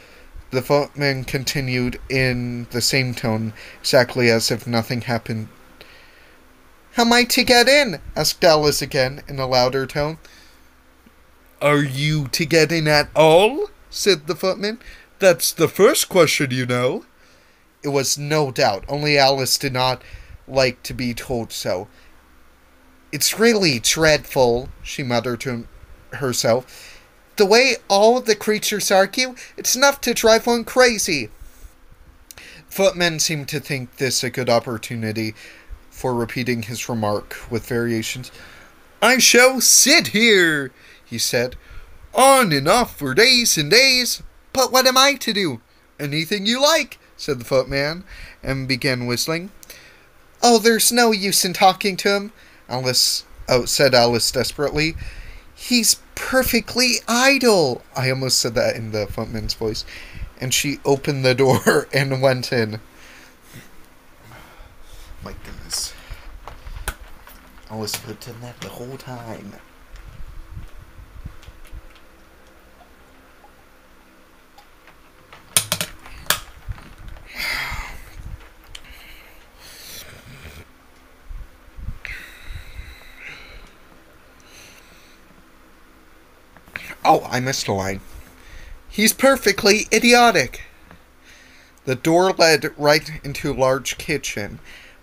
the footman continued in the same tone, exactly as if nothing happened. How am I to get in? Asked Alice again, in a louder tone. Are you to get in at all? Said the footman. That's the first question, you know. It was no doubt, only Alice did not like to be told so. It's really dreadful, she muttered to herself. The way all the creatures argue, it's enough to drive one crazy. Footman seemed to think this a good opportunity for repeating his remark with variations. I shall sit here, he said, on and off for days and days. But what am I to do? Anything you like, said the footman, and began whistling. Oh, there's no use in talking to him, said Alice desperately. He's perfectly idle. I almost said that in the footman's voice. And she opened the door and went in. My goodness. I was pretending that the whole time. Oh, I missed a line. He's perfectly idiotic. The door led right into a large kitchen,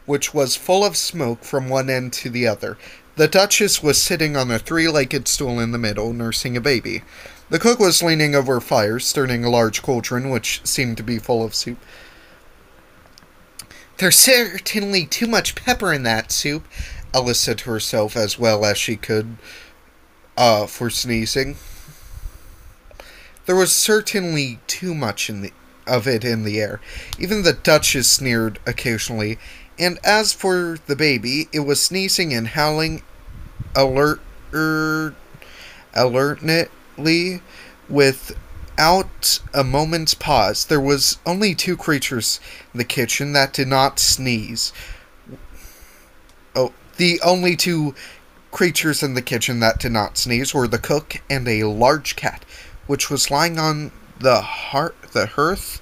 which was full of smoke from one end to the other. The Duchess was sitting on a three-legged stool in the middle, nursing a baby. The cook was leaning over a fire, stirring a large cauldron, which seemed to be full of soup. There's certainly too much pepper in that soup, Alice said to herself as well as she could. for sneezing. There was certainly too much of it in the air. Even the Duchess sneered occasionally, and as for the baby, it was sneezing and howling alertly without a moment's pause. There was only two creatures in the kitchen that did not sneeze. The only two creatures in the kitchen that did not sneeze were the cook and a large cat, which was lying on the hearth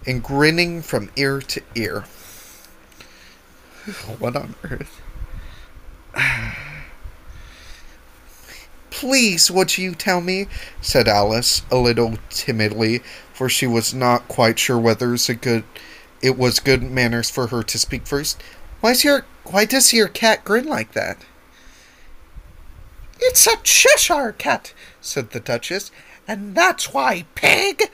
and grinning from ear to ear. What on earth? "Please, would you tell me?" said Alice, a little timidly, for she was not quite sure whether it was good manners for her to speak first. Why does your cat grin like that?" "It's a Cheshire cat," said the Duchess, "and that's why, pig!"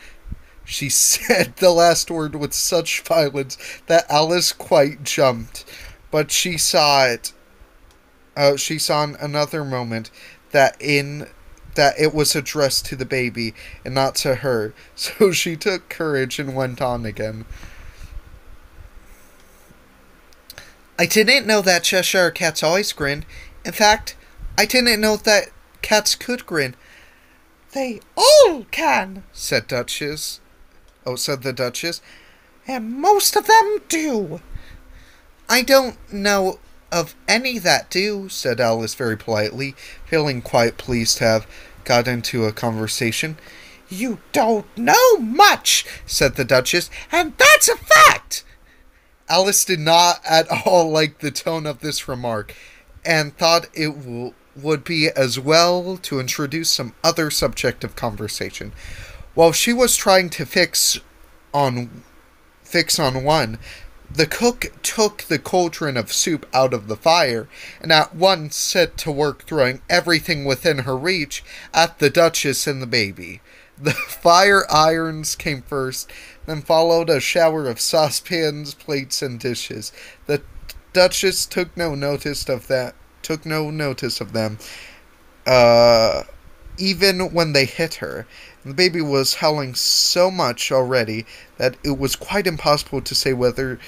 She said the last word with such violence that Alice quite jumped, but she saw in another moment that it was addressed to the baby and not to her, so she took courage and went on again. "I didn't know that Cheshire cats always grin. In fact, I didn't know that cats could grin." "They all can," said the Duchess, "and most of them do." "I don't know of any that do," said Alice very politely, feeling quite pleased to have got into a conversation. "You don't know much," said the Duchess, "and that's a fact." Alice did not at all like the tone of this remark, and thought it would be as well to introduce some other subject of conversation. While she was trying to fix on one, the cook took the cauldron of soup out of the fire, and at once set to work throwing everything within her reach at the Duchess and the baby. The fire irons came first, then followed a shower of saucepans, plates, and dishes. The Duchess took no notice of them, even when they hit her. The baby was howling so much already that it was quite impossible to say whether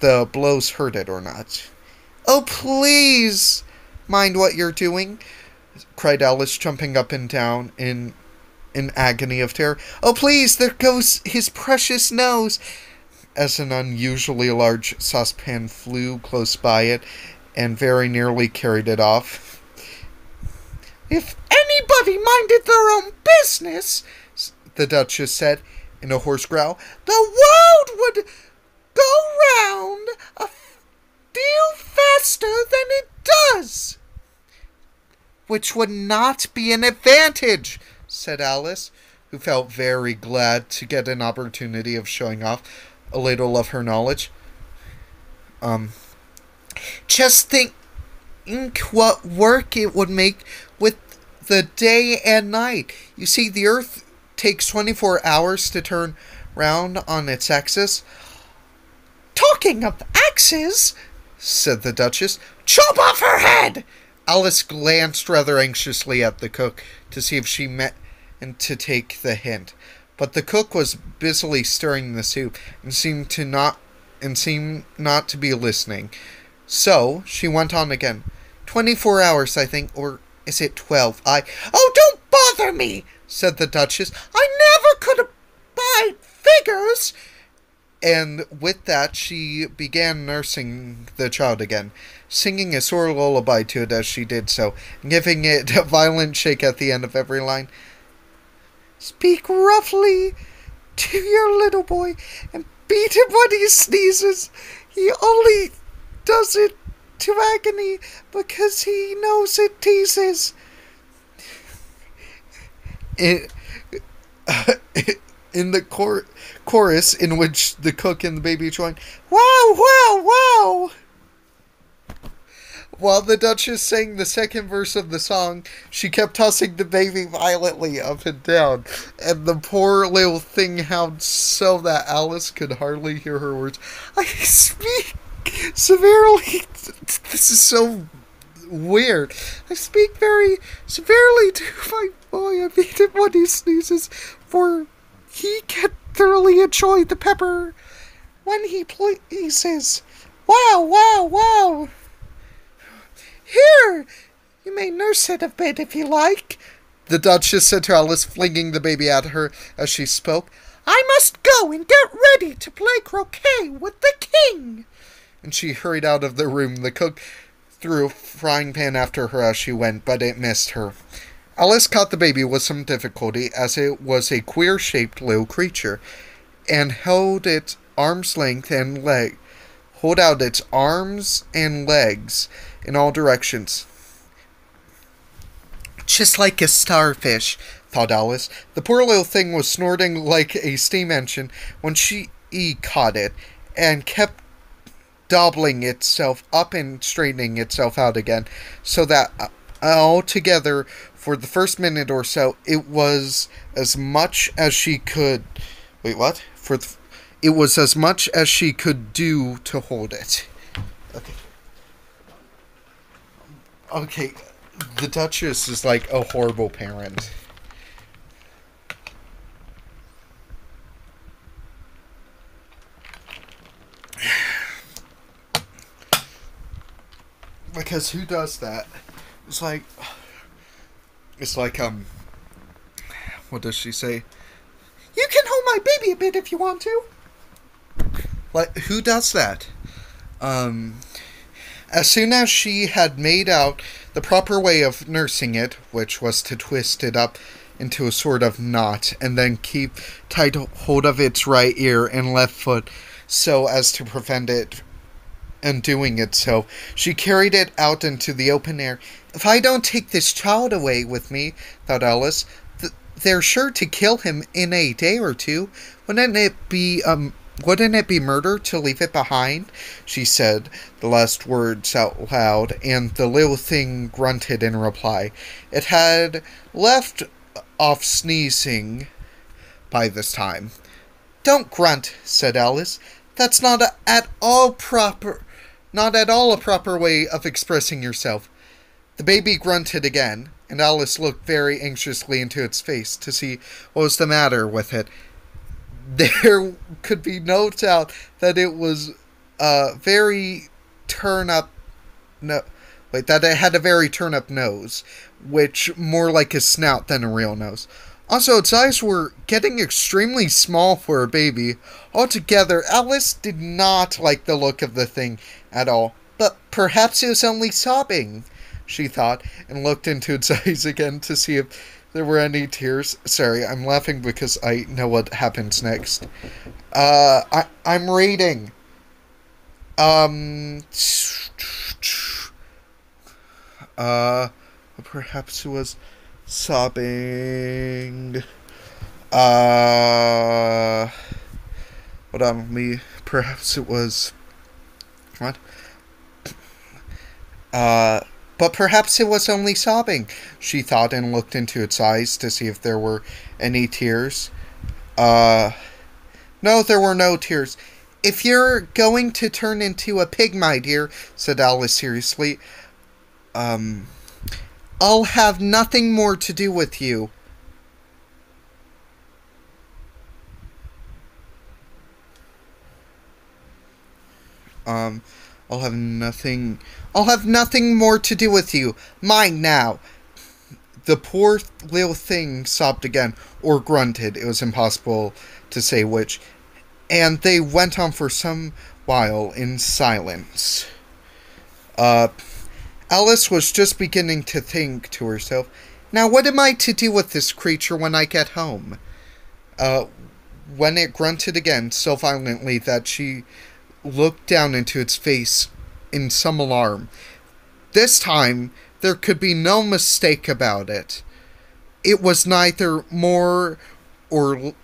the blows hurt it or not. "Oh, please, mind what you're doing," cried Alice, jumping up and down in agony of terror. "Oh, please, there goes his precious nose," as an unusually large saucepan flew close by it and very nearly carried it off. "If anybody minded their own business," the Duchess said in a hoarse growl, "the world would go round a deal faster than it does." "Which would not be an advantage," said Alice, who felt very glad to get an opportunity of showing off a little of her knowledge. "Just think what work it would make with the day and night. You see, the Earth takes 24 hours to turn round on its axis." "Talking of axes," said the Duchess, "chop off her head!" Alice glanced rather anxiously at the cook to see if she meant to take the hint, but the cook was busily stirring the soup and seemed not to be listening. So she went on again. 24 hours, I think, or is it 12? "Oh, don't bother me," said the Duchess. "I never could abide figures." And with that, she began nursing the child again, singing a sort of lullaby to it as she did so, and giving it a violent shake at the end of every line. "Speak roughly to your little boy, and beat him when he sneezes. He only does it to agony because he knows it teases." In the chorus, in which the cook and the baby joined, "Wow, wow, wow!" While the Duchess sang the second verse of the song, she kept tossing the baby violently up and down, and the poor little thing howled so that Alice could hardly hear her words. "I speak severely." This is so weird. I speak very severely to my boy. I beat him when he sneezes, for he can thoroughly enjoy the pepper when he pleases. Wow, wow, wow. Here, you may nurse it a bit if you like, the Duchess said to Alice, flinging the baby at her as she spoke. I must go and get ready to play croquet with the king. And she hurried out of the room. The cook threw a frying pan after her as she went, but it missed her. Alice caught the baby with some difficulty, as it was a queer-shaped little creature, and held its arm's length and hold out its arms and legs in all directions. Just like a starfish, thought Alice. The poor little thing was snorting like a steam engine when she caught it, and kept doubling itself up and straightening itself out again, so that altogether, for the first minute or so, it was as much as she could... Wait, what? It was as much as she could do to hold it. Okay, the Duchess is like a horrible parent. Because who does that? It's like, what does she say? You can hold my baby a bit if you want to. Like, who does that? As soon as she had made out the proper way of nursing it, which was to twist it up into a sort of knot, and then keep tight hold of its right ear and left foot so as to prevent it undoing itself, she carried it out into the open air. If I don't take this child away with me, thought Alice, they're sure to kill him in a day or two. Wouldn't it be murder to leave it behind? She said the last words out loud, and the little thing grunted in reply. It had left off sneezing by this time. Don't grunt, said Alice. That's not at all a proper way of expressing yourself. The baby grunted again, and Alice looked very anxiously into its face to see what was the matter with it. There could be no doubt that it was that it had a very turn-up nose, which more like a snout than a real nose. Also, its eyes were getting extremely small for a baby. Altogether, Alice did not like the look of the thing at all. But perhaps it was only sobbing, she thought, and looked into its eyes again to see if there were any tears. Sorry, I'm laughing because I know what happens next. I'm reading. Perhaps it was sobbing. Hold on, perhaps it was... What? But perhaps it was only sobbing, she thought, and looked into its eyes to see if there were any tears. No, there were no tears. If you're going to turn into a pig, my dear, said Alice seriously, I'll have nothing more to do with you. I'll have nothing more to do with you. Mind now. The poor little thing sobbed again, or grunted. It was impossible to say which. And they went on for some while in silence. Alice was just beginning to think to herself, now what am I to do with this creature when I get home? When it grunted again so violently that she looked down into its face in some alarm. This time, there could be no mistake about it. It was neither more nor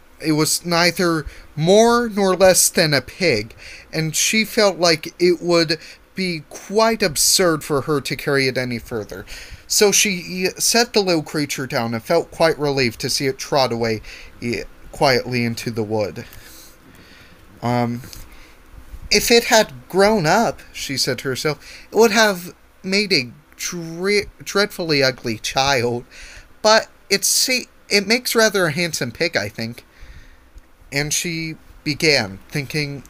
less than a pig, and she felt like it would be quite absurd for her to carry it any further. So she set the little creature down and felt quite relieved to see it trot away quietly into the wood. If it had grown up, she said to herself, it would have made a dreadfully ugly child, but it makes rather a handsome pig, I think. And she began thinking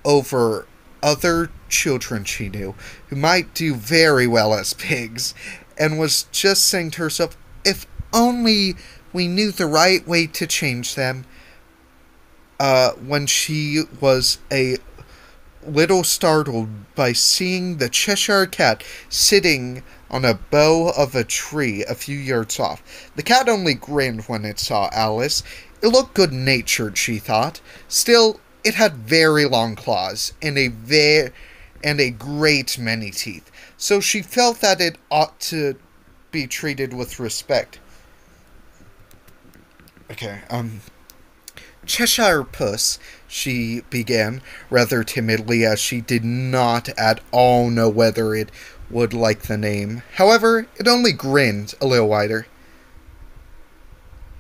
over other children she knew who might do very well as pigs, and was just saying to herself, if only we knew the right way to change them. When she was a little startled by seeing the Cheshire Cat sitting on a bough of a tree a few yards off. The cat only grinned when it saw Alice. It looked good-natured, she thought. Still, it had very long claws and a great many teeth, so she felt that it ought to be treated with respect. Okay, Cheshire Puss, she began, rather timidly, as she did not at all know whether it would like the name. However, it only grinned a little wider.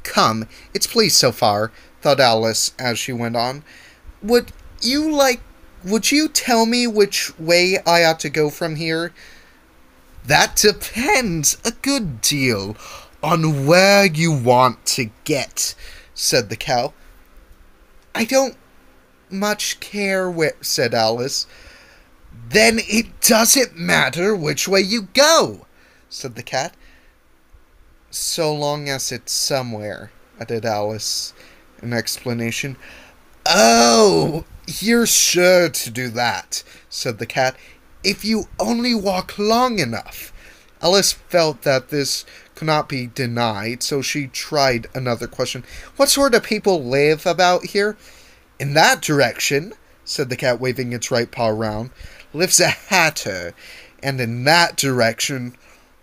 Come, it's pleased so far, thought Alice as she went on. Would you tell me which way I ought to go from here? That depends a good deal on where you want to get, said the cow. I don't much care where, said Alice. Then it doesn't matter which way you go, said the cat. So long as it's somewhere, added Alice in explanation. Oh, you're sure to do that, said the cat, if you only walk long enough. Alice felt that this could not be denied, so she tried another question. What sort of people live about here? In that direction, said the cat, waving its right paw around, lives a hatter, and in that direction,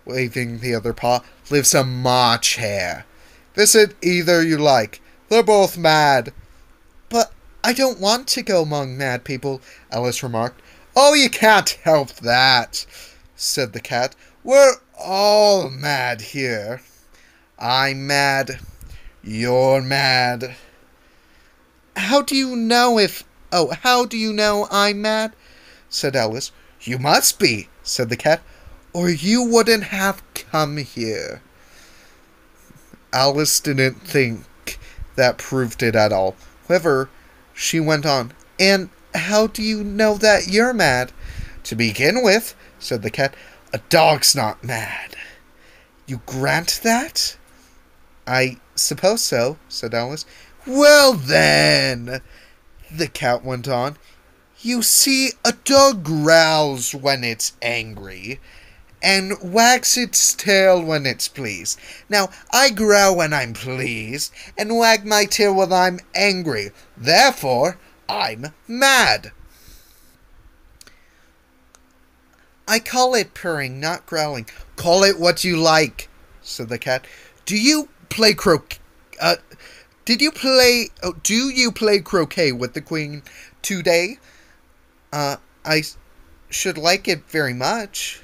waving the other paw, lives a March Hare. Visit either you like. They're both mad. But I don't want to go among mad people, Alice remarked. Oh, you can't help that, said the cat. We're all mad here. I'm mad. You're mad. How do you know I'm mad? Said Alice. You must be, said the cat, or you wouldn't have come here. Alice didn't think that proved it at all. However, she went on. And how do you know that you're mad? To begin with, said the cat, a dog's not mad. You grant that? I suppose so, said Alice. Well then, the cat went on, you see, a dog growls when it's angry, and wags its tail when it's pleased. Now, I growl when I'm pleased, and wag my tail when I'm angry. Therefore, I'm mad. I call it purring, not growling. Call it what you like, said the cat. Do you play croquet with the Queen today? I should like it very much,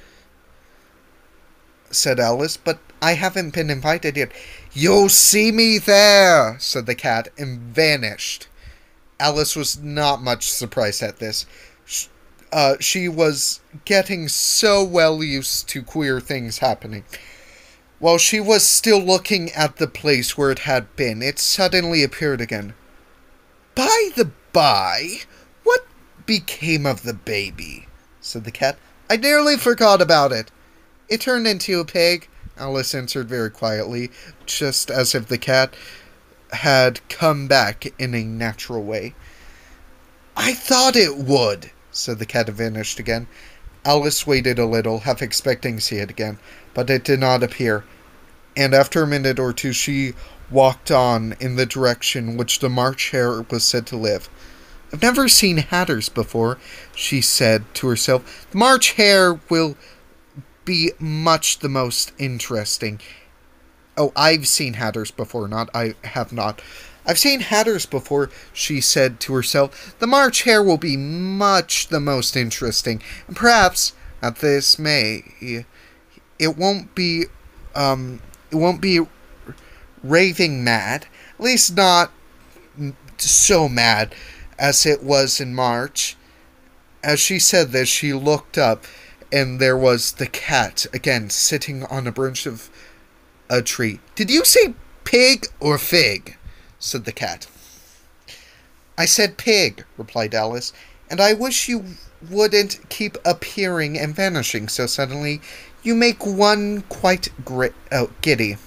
said Alice, but I haven't been invited yet. You'll see me there, said the cat, and vanished. Alice was not much surprised at this. She was getting so well used to queer things happening. While she was still looking at the place where it had been, it suddenly appeared again. By the by, what became of the baby? Said the cat. I nearly forgot about it. It turned into a pig, Alice answered very quietly, just as if the cat had come back in a natural way. I thought it would, said the cat, and vanished again. Alice waited a little, half expecting to see it again, but it did not appear, and after a minute or two she walked on in the direction which the March Hare was said to live. I've never seen hatters before, she said to herself. The March Hare will be much the most interesting. Oh, I've seen hatters before, not I have not. I've seen hatters before, she said to herself. The March Hare will be much the most interesting, and perhaps at this May it won't be raving mad, at least not so mad as it was in March. As she said this, she looked up and there was the cat, again, sitting on a branch of a tree. "Did you say pig or fig?" said the cat. "I said pig," replied Alice, "and I wish you wouldn't keep appearing and vanishing so suddenly. You make one quite giddy."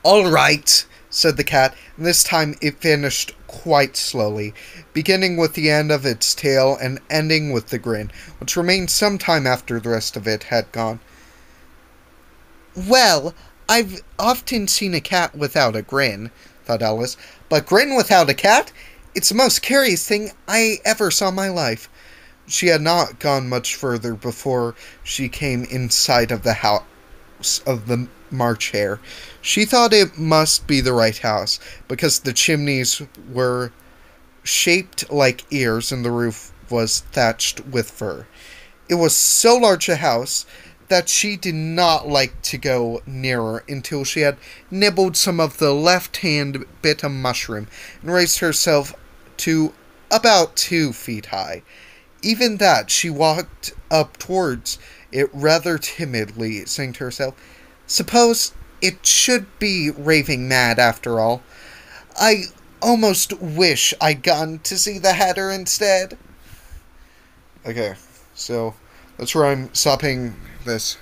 "All right," said the cat, and this time it vanished quite slowly, beginning with the end of its tail and ending with the grin, which remained some time after the rest of it had gone. "Well, I've often seen a cat without a grin," thought Alice, "but grin without a cat? It's the most curious thing I ever saw in my life." She had not gone much further before she came in sight of the house of the March Hare. She thought it must be the right house, because the chimneys were shaped like ears and the roof was thatched with fur. It was so large a house that she did not like to go nearer until she had nibbled some of the left-hand bit of mushroom and raised herself to about 2 feet high. Even that, she walked up towards it rather timidly, saying to herself, "Suppose it should be raving mad after all. I almost wish I'd gone to see the Hatter instead." Okay, so that's where I'm stopping this